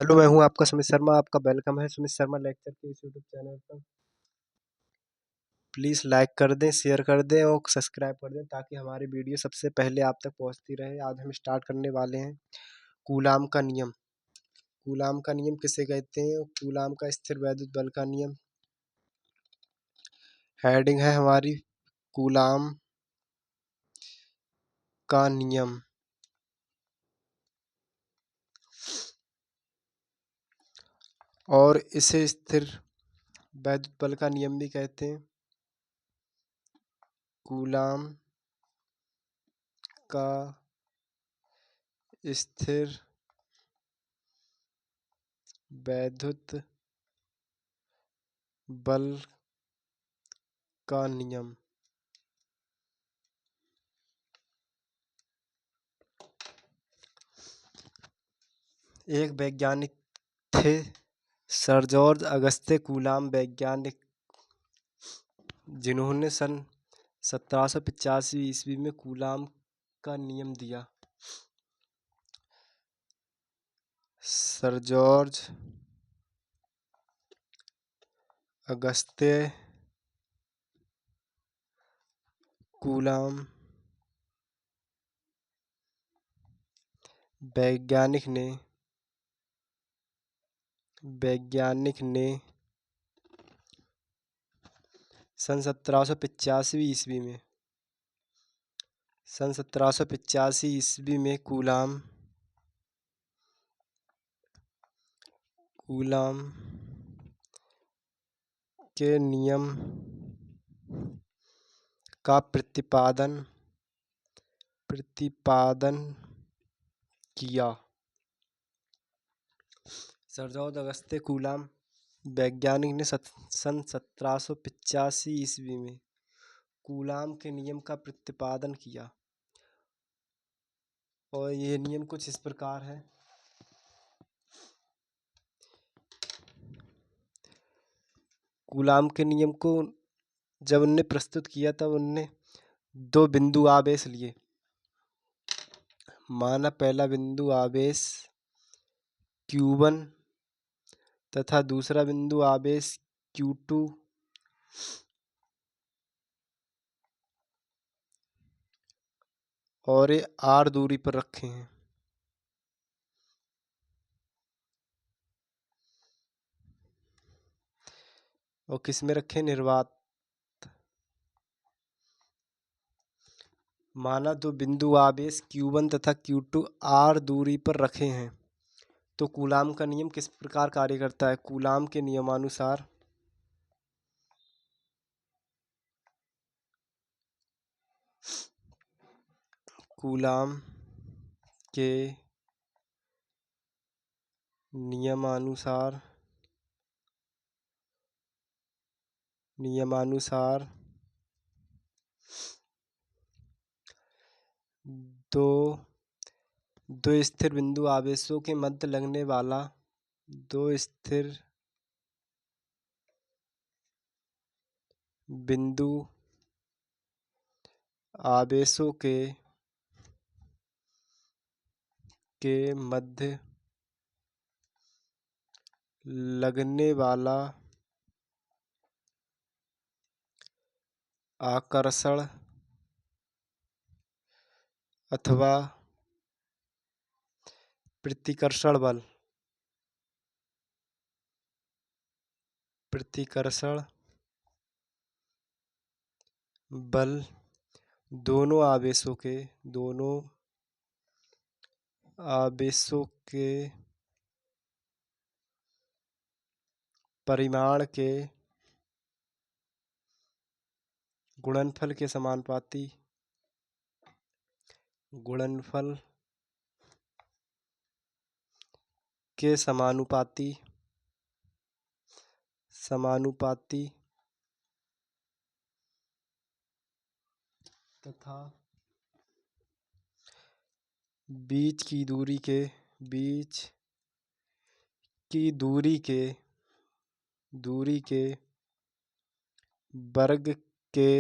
Hello, मैं हूँ आपका सुमित शर्मा। आपका वेलकम है सुमित शर्मा लेक्चर के इस यूट्यूब चैनल पर। प्लीज़ लाइक कर दें, शेयर कर दें और सब्सक्राइब कर दें ताकि हमारी वीडियो सबसे पहले आप तक पहुँचती रहे। आज हम स्टार्ट करने वाले हैं कूलाम का नियम। कूलाम का नियम किसे कहते हैं? कूलाम का स्थिर वैद्युत बल का नियम। हेडिंग है हमारी कूलाम का नियम। और इसे स्थिर वैद्युत बल का नियम भी कहते हैं। कूलाम का स्थिर वैद्युत बल का नियम। एक वैज्ञानिक थे सर जॉर्ज अगस्ते कूलाम, वैज्ञानिक, जिन्होंने सन 1785 ईस्वी में कूलाम का नियम दिया। सर जॉर्ज अगस्ते कूलाम वैज्ञानिक ने सन 1785 ईस्वी में कूलाम के नियम का प्रतिपादन किया। सर जॉर्ज अगस्ते कूलाम वैज्ञानिक ने सन 1785 ईस्वी में कूलाम के नियम का प्रतिपादन किया। और ये नियम कुछ इस प्रकार है। कूलाम के नियम को जब उनने प्रस्तुत किया तब उनने दो बिंदु आवेश लिए। माना पहला बिंदु आवेश Q1 तथा दूसरा बिंदु आवेश Q2 और ये R दूरी पर रखे हैं। और किस में रखे? निर्वात। माना दो बिंदु आवेश Q1 तथा Q2 R दूरी पर रखे हैं तो कूलाम का नियम किस प्रकार कार्य करता है? कूलाम के नियमानुसार कूलाम के नियमानुसार दो स्थिर बिंदु आवेशों के मध्य लगने वाला दो स्थिर बिंदु आवेशों के मध्य लगने वाला आकर्षण अथवा प्रतिकर्षण बल दोनों आवेशों के परिमाण के गुणनफल के समानुपाती तथा बीच की दूरी के वर्ग के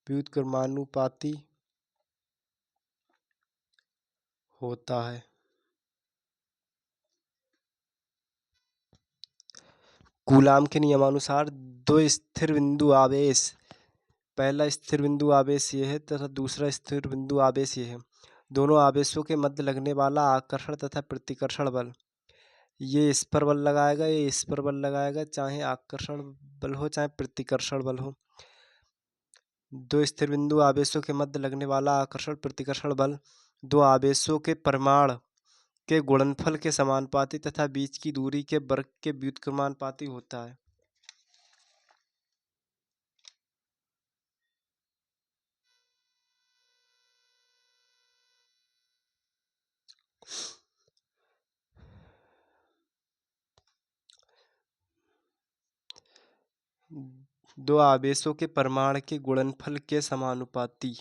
व्युत्क्रमानुपाती होता है। कूलाम के नियमानुसार दो स्थिर बिंदु आवेश, पहला स्थिर बिंदु आवेश ये है तथा दूसरा स्थिर बिंदु आवेश ये है, दोनों आवेशों के मध्य लगने वाला आकर्षण तथा प्रतिकर्षण बल, ये इस पर बल लगाएगा, ये इस पर बल लगाएगा, चाहे आकर्षण बल हो चाहे प्रतिकर्षण बल हो। दो स्थिर बिंदु आवेशों के मध्य लगने वाला आकर्षण प्रतिकर्षण बल दो आवेशों के परिमाण के गुणनफल के समानुपाती तथा बीच की दूरी के वर्ग के व्युत्क्रमानुपाती होता है। दो आवेशों के परिमाण के गुणनफल के समानुपाती।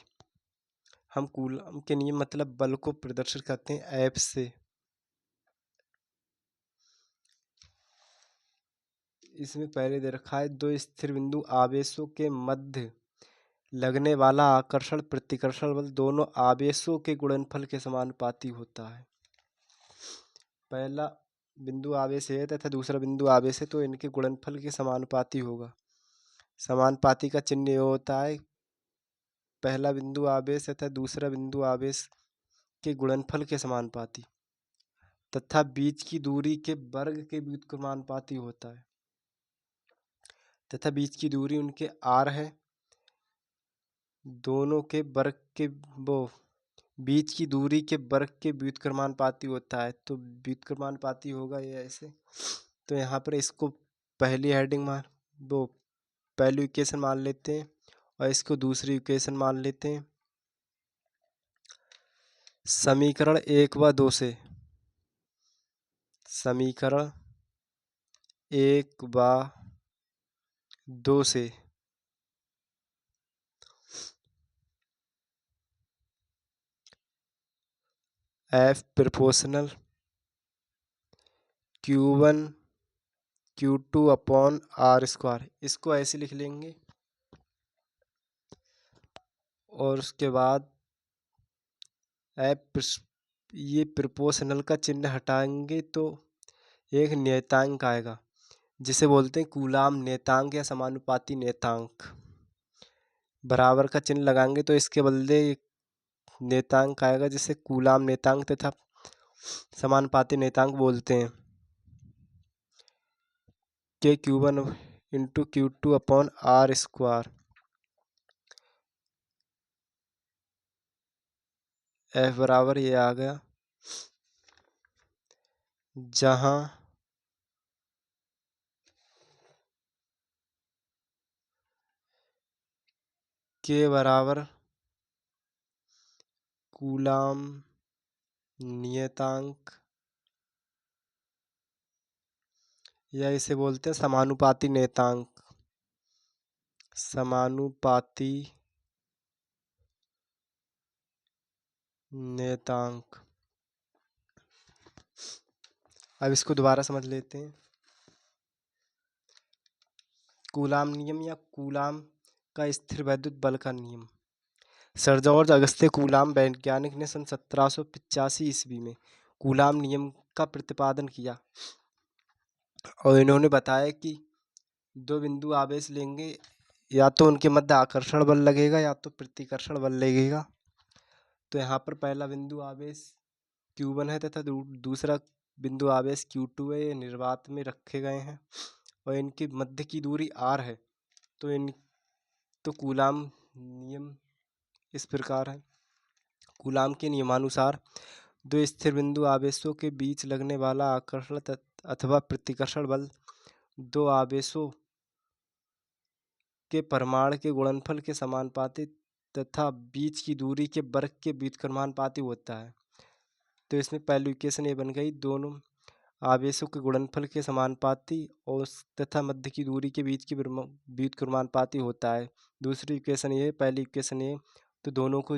हम कूलम के नियम मतलब बल को प्रदर्शित करते हैं F से। इसमें पहले दे रखा है दो स्थिर बिंदु आवेशों के मध्य लगने वाला आकर्षण प्रतिकर्षण बल दोनों आवेशों के गुणनफल के समानुपाती होता है। पहला बिंदु आवेश है तथा दूसरा बिंदु आवेश है तो इनके गुणनफल के समानुपाती होगा। समानुपाती का चिन्ह ये होता है पहला बिंदु आवेश तथा दूसरा बिंदु आवेश के गुणनफल के समानुपाती तथा बीच की दूरी के वर्ग के व्युत्क्रमानुपाती होता है तथा बीच की दूरी उनके r है, दोनों के वर्ग के वो बीच की दूरी के वर्ग के व्युत्क्रमानुपाती होता है। तो व्युत्क्रमानुपाती होगा ये ऐसे। तो यहाँ पर इसको पहली हेडिंग मान वो पहली इक्वेशन मान लेते हैं और इसको दूसरी इक्वेशन मान लेते हैं। समीकरण 1 व 2 से, समीकरण 1 व 2 से F proportional Q1 Q2 upon R square, इसको ऐसे लिख लेंगे और उसके बाद F ये प्रोपोर्शनल का चिन्ह हटाएंगे तो एक नियतांक आएगा जिसे बोलते हैं कूलाम नियतांक या समानुपाती नियतांक। बराबर का चिन्ह लगाएंगे तो इसके बदले नियतांक आएगा जिसे कूलाम नियतांक तथा समानुपाती नियतांक बोलते हैं। के Q1 into Q2 upon R square. F बराबर ये आ गया जहां के बराबर कूलाम नियतांक या इसे बोलते हैं समानुपाती नियतांक, समानुपाती नियतांक। अब इसको दोबारा समझ लेते हैं। कूलाम नियम या कूलाम का स्थिर वैद्युत बल का नियम। सर जॉर्ज अगस्ते कूलाम वैज्ञानिक ने सन 1785 ईस्वी में कूलाम नियम का प्रतिपादन किया और इन्होंने बताया कि दो बिंदु आवेश लेंगे या तो उनके मध्य आकर्षण बल लगेगा या तो प्रतिकर्षण बल लगेगा। तो यहाँ पर पहला बिंदु आवेश Q1 है तथा दूसरा बिंदु आवेश Q2 है, ये निर्वात में रखे गए हैं और इनके मध्य की दूरी r है। तो कूलाम नियम इस प्रकार है। कूलाम के नियमानुसार दो स्थिर बिंदु आवेशों के बीच लगने वाला आकर्षण अथवा प्रतिकर्षण बल दो आवेशों के परिमाण के गुणनफल के समानुपाती तथा बीच की दूरी के वर्ग के व्युत्क्रमानुपाती होता है। तो इसमें पहली इक्वेशन ये बन गई दोनों आवेशों के गुणनफल के समानुपाती और तथा मध्य की दूरी के बीच की व्युत्क्रमानुपाती होता है। दूसरी इक्वेशन ये, पहली इक्वेशन ये, तो दोनों को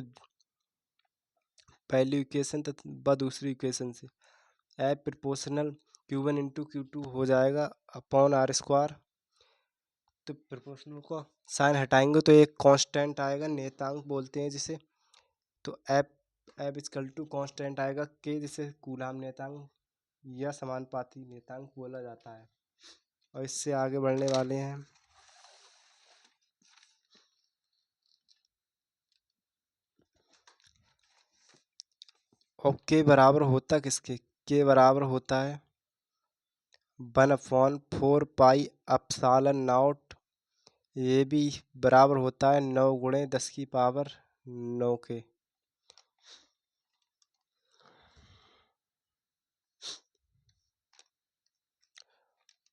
पहली इक्वेशन तथा दूसरी इक्वेशन से F proportional Q1 into Q2 हो जाएगा अपॉन R स्क्वायर। तो प्रोपोर्शनल को साइन हटाएंगे तो एक कांस्टेंट आएगा, नियतांक बोलते हैं जिसे। तो F F is equal to constant आएगा के, जिसे कूलाम नियतांक या समानुपाती नियतांक बोला जाता है। और इससे आगे बढ़ने वाले हैं। और के बराबर होता किसके, के बराबर होता है 1/4 पाई एप्सिलॉन नॉट। ये भी बराबर होता है 9 × 10⁻⁹ के।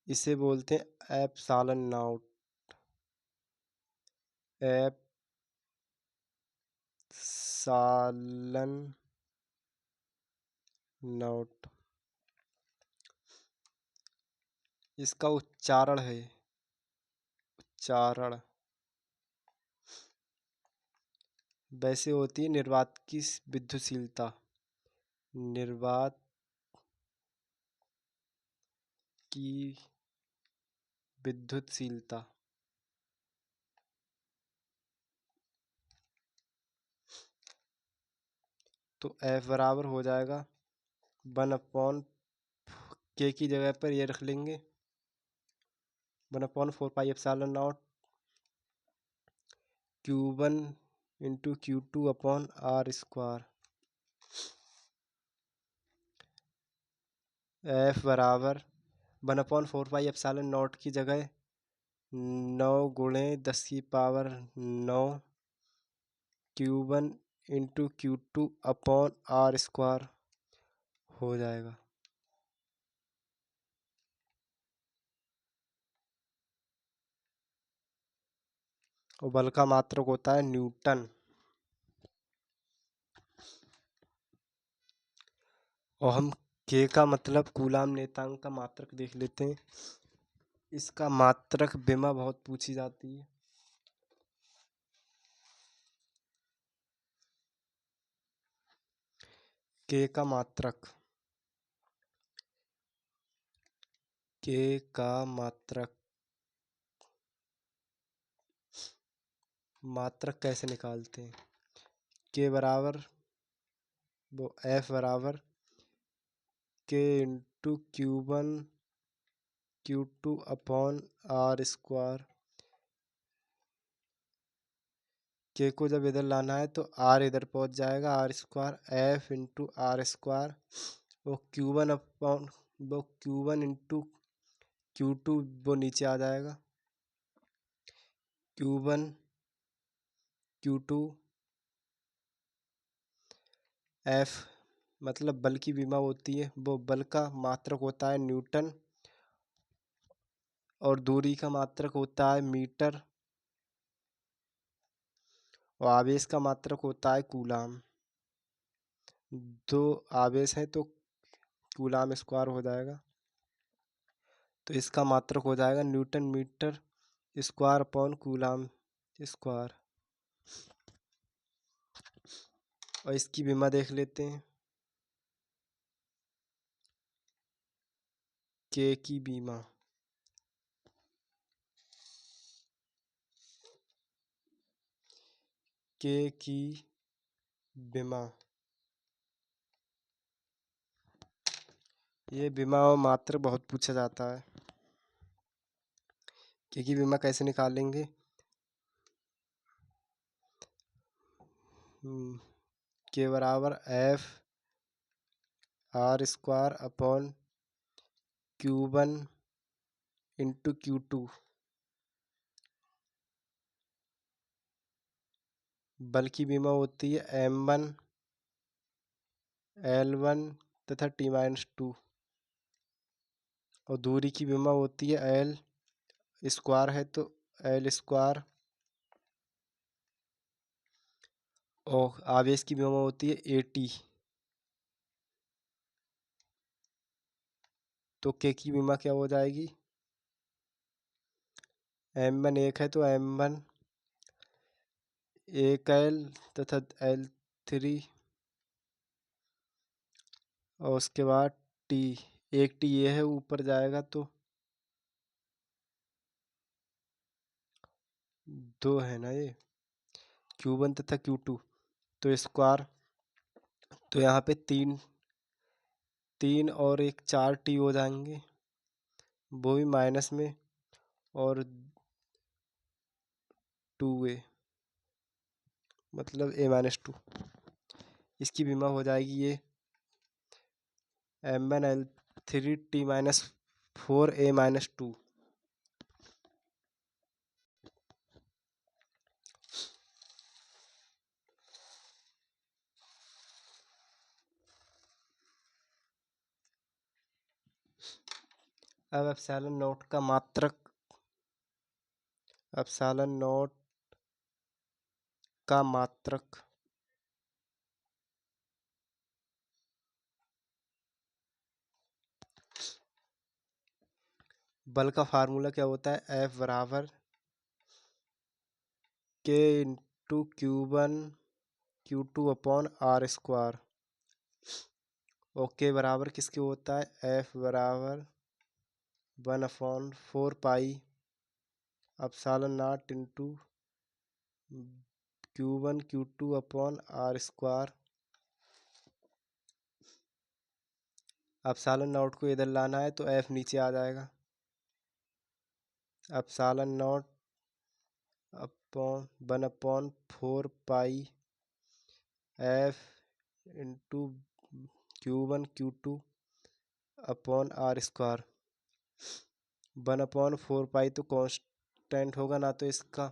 इसे बोलते हैं एप्सिलॉन नॉट। एप्सिलॉन नॉट इसका उच्चारण है, उच्चारण वैसे होती है निर्वात की विद्युतशीलता, निर्वात की विद्युतशीलता। तो एफ बराबर हो जाएगा 1/के की जगह पर ये रख लेंगे 1/4 pi epsilon not Q1 × Q2/R²। F बराबर 1/4 पाई एप्सिलॉन नॉट की जगह 9 × 10⁻⁹ Q1 × Q2/R² हो जाएगा। और बल का मात्रक होता है न्यूटन। और हम के का मतलब कूलाम नियतांक का मात्रक देख लेते हैं। इसका मात्रक विमा बहुत पूछी जाती है। के का मात्रक, के का मात्रक मात्रक कैसे निकालते हैं। के बराबर वो एफ बराबर के × Q1 Q2/R²। के को जब इधर लाना है तो आर इधर पहुंच जाएगा R² एफ × R²। वो Q1 × Q2 वो नीचे आ जाएगा Q1 Q2 एफ मतलब बल की विमा होती है, वो बल का मात्रक होता है न्यूटन। और दूरी का मात्रक होता है मीटर। और आवेश का मात्रक होता है कूलाम। दो आवेश है तो कूलाम स्क्वायर हो जाएगा। तो इसका मात्रक हो जाएगा न्यूटन मीटर स्क्वायर/कूलाम स्क्वायर। और इसकी विमा देख लेते हैं। के की विमा, के की विमा ये विमा और मात्रक बहुत पूछा जाता है। के की विमा कैसे निकालेंगे। के बराबर एफ R² Q1 × Q2। बल की विमा होती है M1 L1 तथा T-2। और दूरी की विमा होती है L स्क्वायर है तो L²। और आवेश की विमा होती है AT। तो के की विमा क्या हो जाएगी। M1 1 है तो M1 1 L तथा L3। और उसके बाद T, एक T ये है ऊपर जाएगा तो 2 है ना ये Q1 तथा Q2। तो स्क्वायर तो यहाँ पे तीन तीन और एक 4t हो जाएंगे, वो भी माइनस में, और 2a, मतलब a-2। इसकी बीमा हो जाएगी ये m1l3t-4a-2। अब एप्सिलॉन नॉट का मात्रक, एप्सिलॉन नॉट का मात्रक बल का फार्मूला क्या होता है? F बराबर K into Q1 Q2 upon r square. और K बराबर किसके होता है? F बराबर 1/4 pi epsilon naught into Q1 Q2 upon r square. Epsilon naught को इधर लाना है तो F नीचे आ जाएगा। Epsilon naught upon 1/4 pi F into Q1 Q2 upon r square. 1/4 pi तो कांस्टेंट होगा ना, तो इसका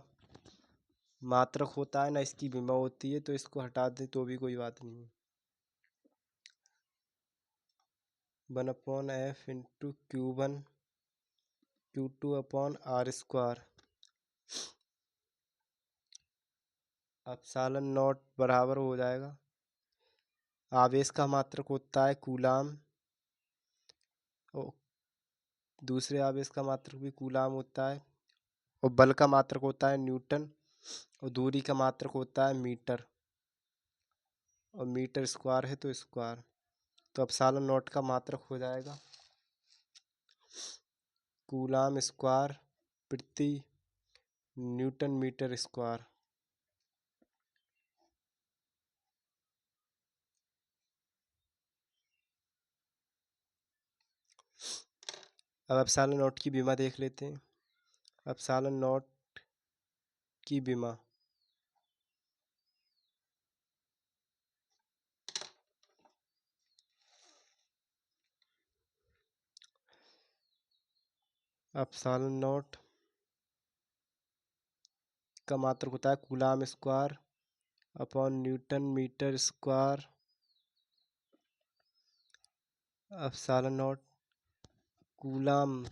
मात्रक होता है ना, इसकी बीमा होती है, तो इसको हटा दे तो भी कोई बात नहीं है। 1/F into Q1 Q2 upon r square. Epsilon naught बराबर हो जाएगा, आवेश का मात्रक होता है कूलाम, और दूसरे आवेश का मात्रक भी कूलाम होता है, और बल का मात्रक होता है न्यूटन, और दूरी का मात्रक होता है मीटर, और मीटर स्क्वायर है तो स्क्वायर। तो एप्सिलॉन नॉट का मात्रक हो जाएगा कूलाम स्क्वायर प्रति न्यूटन मीटर स्क्वायर। अब एप्सिलॉन नॉट की बीमा देख लेते हैं। एप्सिलॉन नॉट की बीमा, एप्सिलॉन नॉट का मात्रक होता है coulomb square upon newton metre square. Epsilon naught coulomb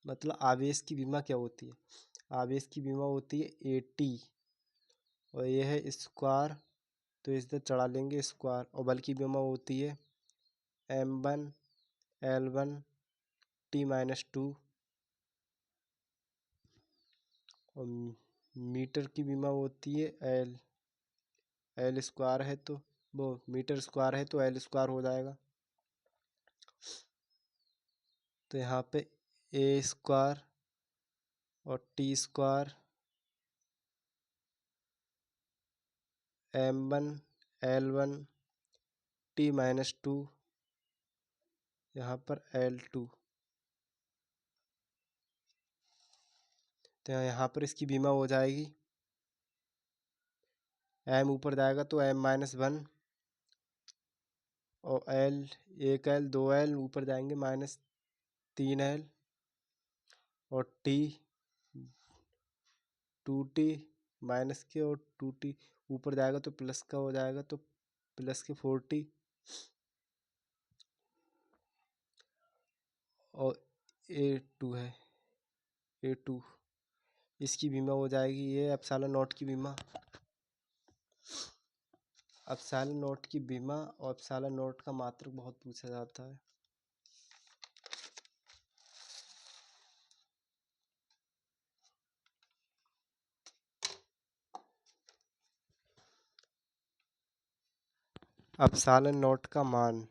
मतलब आवेश की बीमा क्या होती है? आवेश की बीमा होती है AT, और यह है स्क्वायर, तो इस तरह चढ़ा लेंगे स्क्वायर। और बल की बीमा होती है m1L1T-2, और मीटर की बीमा होती है एल स्क्वायर है तो वो मीटर स्क्वायर है तो एल स्क्वायर हो जाएगा। तो यहाँ पे ए स्क्वायर और टी स्क्वायर m1L1T-2, यहाँ पर L2। तो यहाँ पर इसकी बीमा हो जाएगी, m ऊपर जाएगा तो m-1, और L 1L 2L ऊपर जाएंगे -3L, और T 2T माइनस के, और 2T ऊपर जाएगा तो प्लस का हो जाएगा, तो प्लस के 4T, और A2 है A2। इसकी बीमा हो जाएगी ये एप्सिलॉन नॉट की बीमा। एप्सिलॉन नॉट की बीमा और एप्सिलॉन नॉट का मात्रक बहुत पूछा जाता है। एप्सिलॉन नॉट का मान,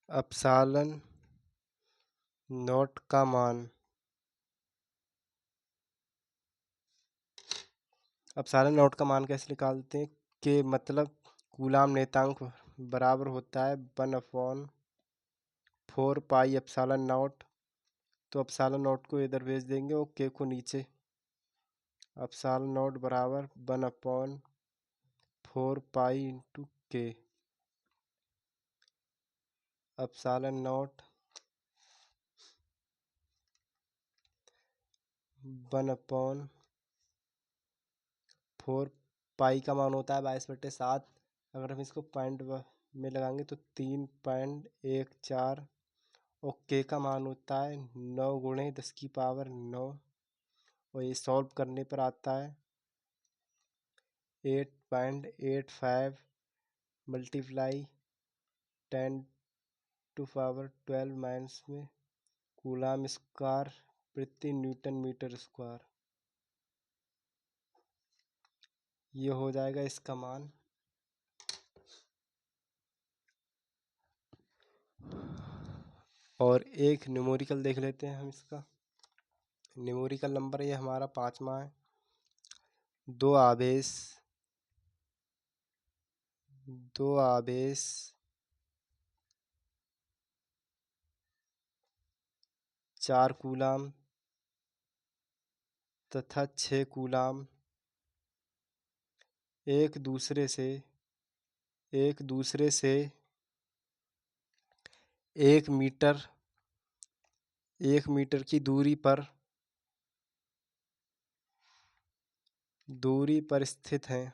एप्सिलॉन नॉट का मान। एप्सिलॉन नॉट का मान कैसे निकालते हैं कि मतलब कूलाम नेतांक बराबर होता है 1/4 पाई एप्सिलॉन नॉट। तो एप्सिलॉन नॉट को इधर भेज देंगे और के को नीचे। एप्सिलॉन नॉट बराबर 1/4 पाई इंटू के। एप्सिलॉन नॉट 1/4 पाई का मान होता है 22/7। अगर हम इसको पॉइंट में लगाएंगे तो 3.14। और के का मान होता है 9 × 10⁻⁹। और ये सॉल्व करने पर आता है 8.85 मल्टीप्लाई 10⁻12 में कूलाम स्क्वायर प्रति न्यूटन मीटर स्क्वायर। ये हो जाएगा इसका मान। और एक न्यूमेरिकल देख लेते हैं हम इसका। न्यूमेरिकल नंबर ये हमारा 5वां है। दो आवेश 4 कूलाम तथा 6 कूलाम एक दूसरे से 1 मीटर की दूरी पर स्थित हैं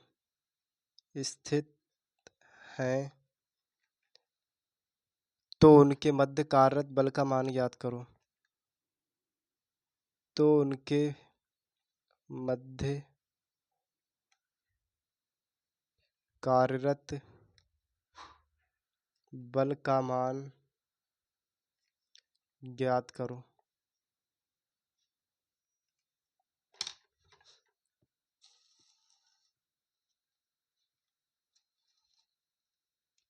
तो उनके मध्य कार्यरत बल का मान ज्ञात करो। तो उनके मध्य कार्यरत बल का मान ज्ञात करो।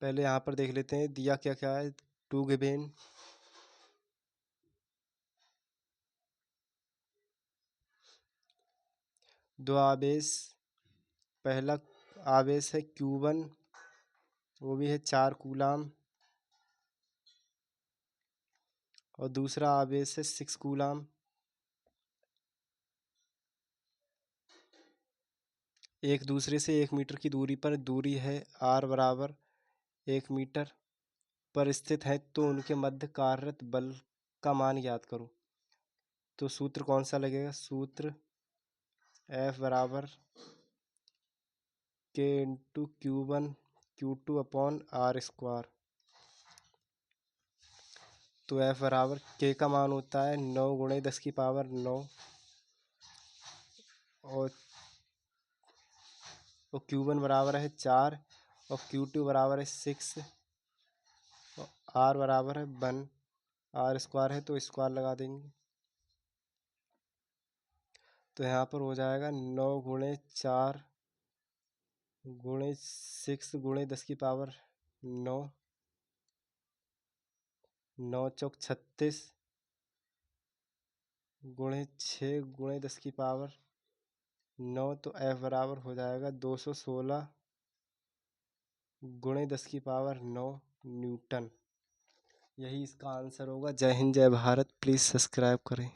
पहले यहाँ पर देख लेते हैं दिया क्या क्या है। 2 गिवन, दो आवेश। पहला आवेश है Q1, वो भी है 4 कूलाम। और दूसरा आवेश है 6 कूलाम। एक दूसरे से 1 मीटर की दूरी पर दूरी है r बराबर 1 मीटर पर स्थित है तो उनके मध्य कार्यरत बल का मान ज्ञात करो। तो सूत्र कौन सा लगेगा? सूत्र F बराबर K into Q1 Q2 upon R square. तो F बराबर K का मान होता है 9 × 10⁻⁹। और Q1 बराबर है 4 और Q2 बराबर है 6 और R बराबर है 1। R स्क्वायर है तो स्क्वायर लगा देंगे। तो यहाँ पर हो जाएगा 9 × 4 × 6 × 10⁻⁹। 9 चौक 36 × 6 × 10⁻⁹। तो F बराबर हो जाएगा 216 × 10⁻⁹ न्यूटन। यही इसका आंसर होगा। जय हिंद, जय भारत। प्लीज़ सब्सक्राइब करें।